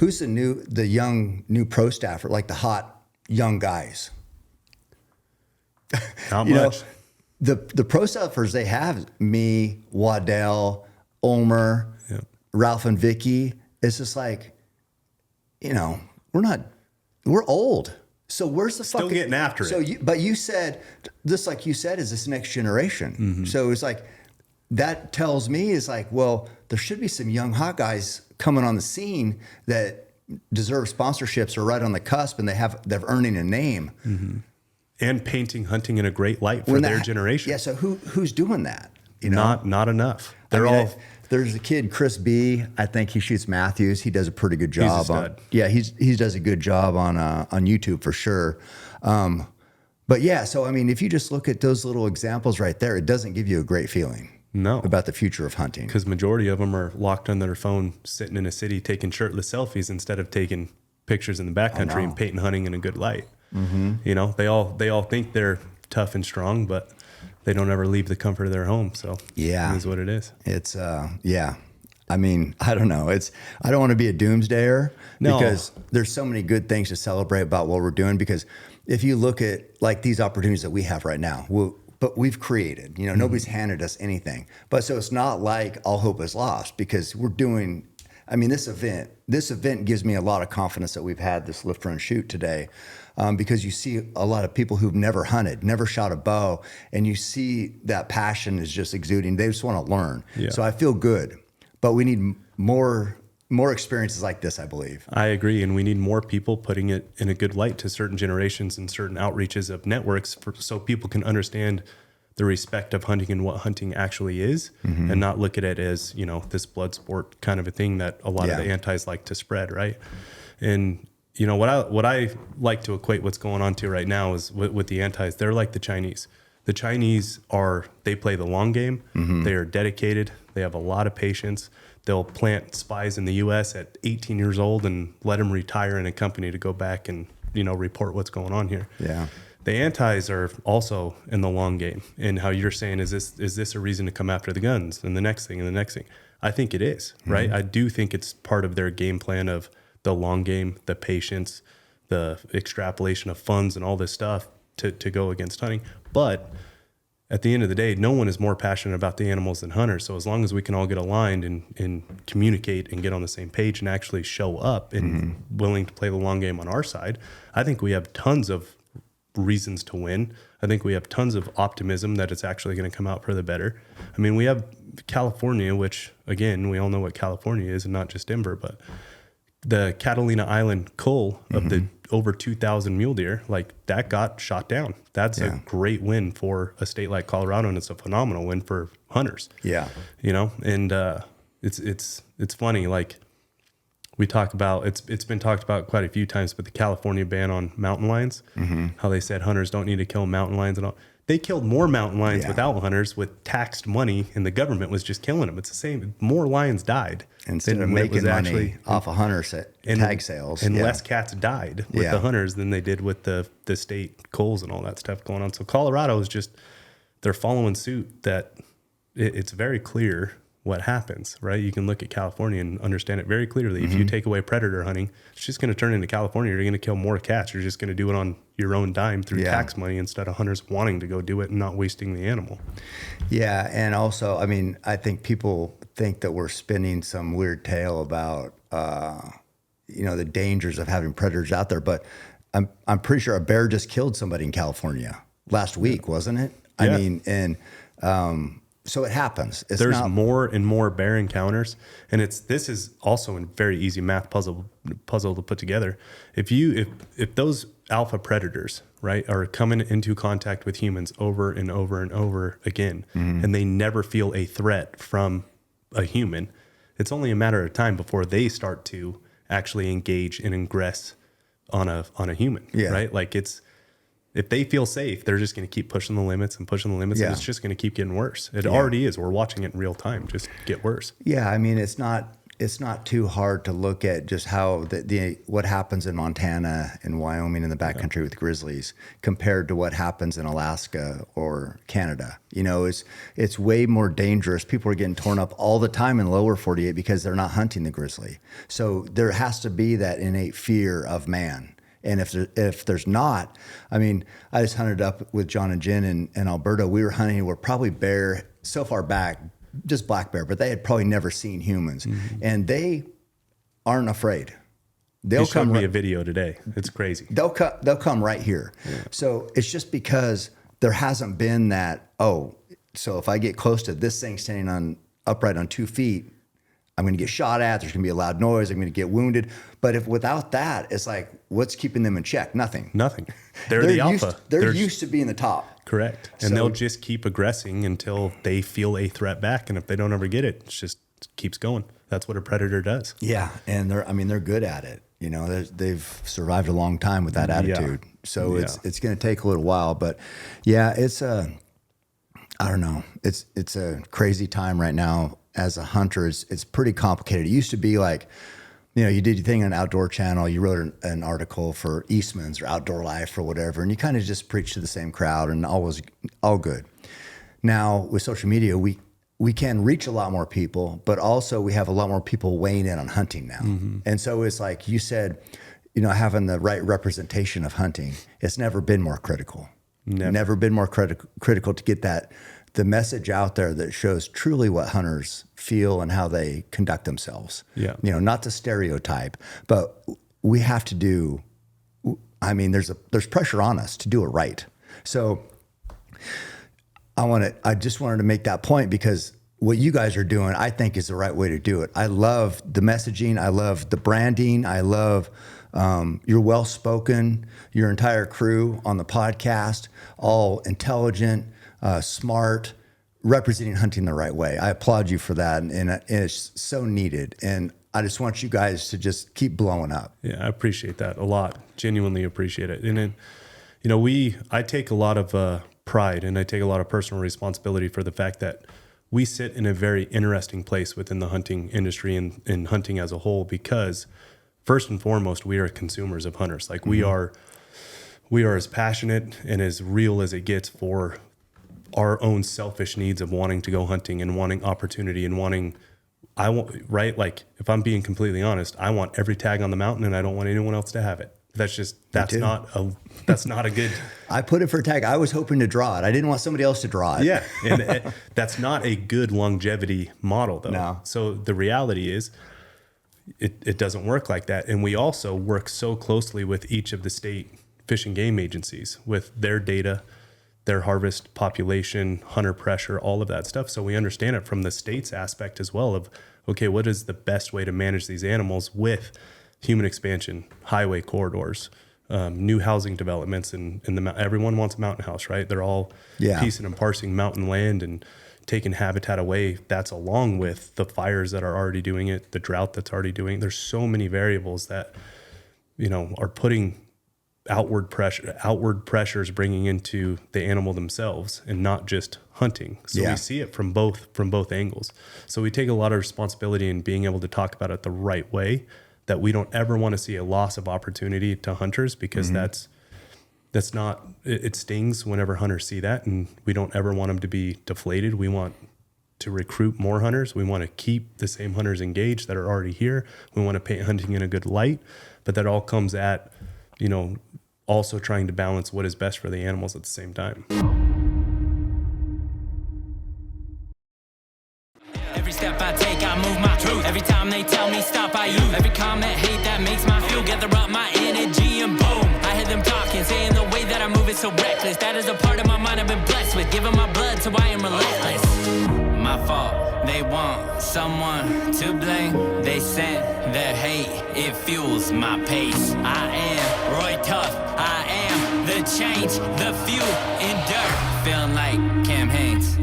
who's the young new pro staffer, like the hot young guys? Not much. The pro staffers they have, me, Waddell, Ulmer, Ralph and Vicky. It's just like, we're old. So where's the still getting after it? But you said this, like you said, is this next generation. Mm-hmm. So it's like that tells me is like, well, there should be some young hot guys coming on the scene that deserve sponsorships or right on the cusp, and they're earning a name and painting hunting in a great light for their generation. Yeah. So who's doing that? Not enough. There's a kid, Chris B. I think he shoots Matthews. He does a pretty good job. He's a stud. He does a good job on YouTube for sure. But yeah, so I mean, if you just look at those little examples right there, it doesn't give you a great feeling. No. About the future of hunting. Because majority of them are locked on their phone, sitting in a city taking shirtless selfies instead of taking pictures in the backcountry and painting hunting in a good light. Mm-hmm. They all think they're tough and strong, but they don't ever leave the comfort of their home. So it is what it is. It's I mean, I don't know. I don't want to be a doomsdayer because there's so many good things to celebrate about what we're doing. Because if you look at like these opportunities that we have right now, but we've created, nobody's handed us anything. But so it's not like all hope is lost because we're doing, I mean, this event gives me a lot of confidence that we've had this lift, run, shoot today. Because you see a lot of people who've never hunted, never shot a bow, and you see that passion is just exuding. They just want to learn. Yeah. So I feel good, but we need more experiences like this, I believe. I agree, and we need more people putting it in a good light to certain generations and certain outreaches of networks so people can understand the respect of hunting and what hunting actually is, and not look at it as, this blood sport kind of a thing that a lot of the antis like to spread, right? And what I like to equate what's going on to right now is with the antis, they're like the Chinese. The Chinese they play the long game. They are dedicated. They have a lot of patience. They'll plant spies in the U.S. at 18 years old and let them retire in a company to go back and, report what's going on here. Yeah. The antis are also in the long game. And how you're saying, is this a reason to come after the guns and the next thing and the next thing? I think it is, right? I do think it's part of their game plan of the long game, the patience, the extrapolation of funds and all this stuff to go against hunting. But at the end of the day, no one is more passionate about the animals than hunters. So as long as we can all get aligned and communicate and get on the same page and actually show up and willing to play the long game on our side, I think we have tons of reasons to win. I think we have tons of optimism that it's actually going to come out for the better. I mean, we have California, which again, we all know what California is and not just Denver, but the Catalina Island cull of the over 2,000 mule deer, like that got shot down. That's a great win for a state like Colorado, and it's a phenomenal win for hunters. Yeah, and it's funny. Like we talk about, it's been talked about quite a few times, but the California ban on mountain lions, how they said hunters don't need to kill mountain lions and all. They killed more mountain lions without hunters with taxed money, and the government was just killing them. It's the same. More lions died instead of making money off of hunter tag sales, and less cats died with the hunters than they did with the state culls and all that stuff going on. So Colorado is just, they're following suit. That it's very clear what happens, right? You can look at California and understand it very clearly. If you take away predator hunting, it's just going to turn into California. You're going to kill more cats. You're just going to do it on your own dime through tax money instead of hunters wanting to go do it and not wasting the animal. Yeah, and also, I mean, I think people think that we're spinning some weird tale about, the dangers of having predators out there, but I'm pretty sure a bear just killed somebody in California last week, wasn't it? I mean, and so it happens. There's more and more bear encounters, and this is also a very easy math puzzle to put together. If those alpha predators, right, are coming into contact with humans over and over and over again, and they never feel a threat from a human, it's only a matter of time before they start to actually engage and ingress on a human, right? Like if they feel safe, they're just going to keep pushing the limits, and and it's just going to keep getting worse. It already is. We're watching it in real time just get worse. Yeah, I mean, it's not it's not too hard to look at just how what happens in Montana and Wyoming in the backcountry with grizzlies compared to what happens in Alaska or Canada. You know, it's way more dangerous. People are getting torn up all the time in the lower 48 because they're not hunting the grizzly. So there has to be that innate fear of man. And if there's not, I mean, I just hunted up with John and Jen in Alberta. We were hunting, we're probably bear so far back, just black bear, but they had probably never seen humans, and they aren't afraid. They'll showed come me a video today. It's crazy. They'll come right here. Yeah. So it's just because there hasn't been that. Oh, so if I get close to this thing standing upright on 2 feet, I'm going to get shot at. There's going to be a loud noise. I'm going to get wounded. But if without that, it's like, what's keeping them in check? Nothing. They're the alpha. They're used to being the top. Correct. And they'll just keep aggressing until they feel a threat back. And if they don't ever get it, it just keeps going. That's what a predator does. Yeah. And they're good at it. You know, they've survived a long time with that attitude. Yeah. So it's going to take a little while, but yeah, I don't know. It's a crazy time right now as a hunter. It's pretty complicated. It used to be like, you know, you did your thing on Outdoor Channel, you wrote an article for Eastman's or Outdoor Life or whatever, and you kind of just preached to the same crowd and all good. Now with social media, we can reach a lot more people, but also we have a lot more people weighing in on hunting now. And so it's like you said, you know, having the right representation of hunting, it's never been more critical. Never been more critical to get the message out there that shows truly what hunters feel and how they conduct themselves. Yeah. You know, not to stereotype, but we have to do, I mean, there's pressure on us to do it right. So I just wanted to make that point because what you guys are doing, I think is the right way to do it. I love the messaging. I love the branding. I love you're well-spoken, your entire crew on the podcast, all intelligent, smart, representing hunting the right way. I applaud you for that, and it's so needed. And I just want you guys to just keep blowing up. Yeah, I appreciate that a lot. Genuinely appreciate it. And then, you know, I take a lot of pride and I take a lot of personal responsibility for the fact that we sit in a very interesting place within the hunting industry and hunting as a whole, because first and foremost, we are consumers of hunters. Like we are as passionate and as real as it gets for our own selfish needs of wanting to go hunting and wanting opportunity and right? Like if I'm being completely honest, I want every tag on the mountain and I don't want anyone else to have it. That's not a good. I put it for a tag. I was hoping to draw it. I didn't want somebody else to draw it. Yeah. And that's not a good longevity model though. No. So the reality is it doesn't work like that. And we also work so closely with each of the state fish and game agencies with their data, their harvest population, hunter pressure, all of that stuff. So we understand it from the state's aspect as well of, okay, what is the best way to manage these animals with human expansion, highway corridors, new housing developments, and everyone wants a mountain house, right? They're all piecing and parsing mountain land and taking habitat away. That's along with the fires that are already doing it, the drought that's already doing it. There's so many variables that, you know, are putting outward pressures bringing into the animal themselves and not just hunting. So we see it from both angles. So we take a lot of responsibility in being able to talk about it the right way, that we don't ever want to see a loss of opportunity to hunters, because that's not, it stings whenever hunters see that, and we don't ever want them to be deflated. We want to recruit more hunters. We want to keep the same hunters engaged that are already here. We want to paint hunting in a good light, but that all comes at, you know, also trying to balance what is best for the animals at the same time. Every step I take, I move my truth. Every time they tell me stop, I use every comment, hate that makes my fuel. Gather up my energy and boom, I hear them talking, saying the way that I move is so reckless. That is a part of my mind I've been blessed with, giving my blood, so I am relentless. My fault, they want someone to blame. They send their hate, it fuels my pace. I am Roy Tough, I am the change, the fuel in dirt. Feeling like Cam Haynes.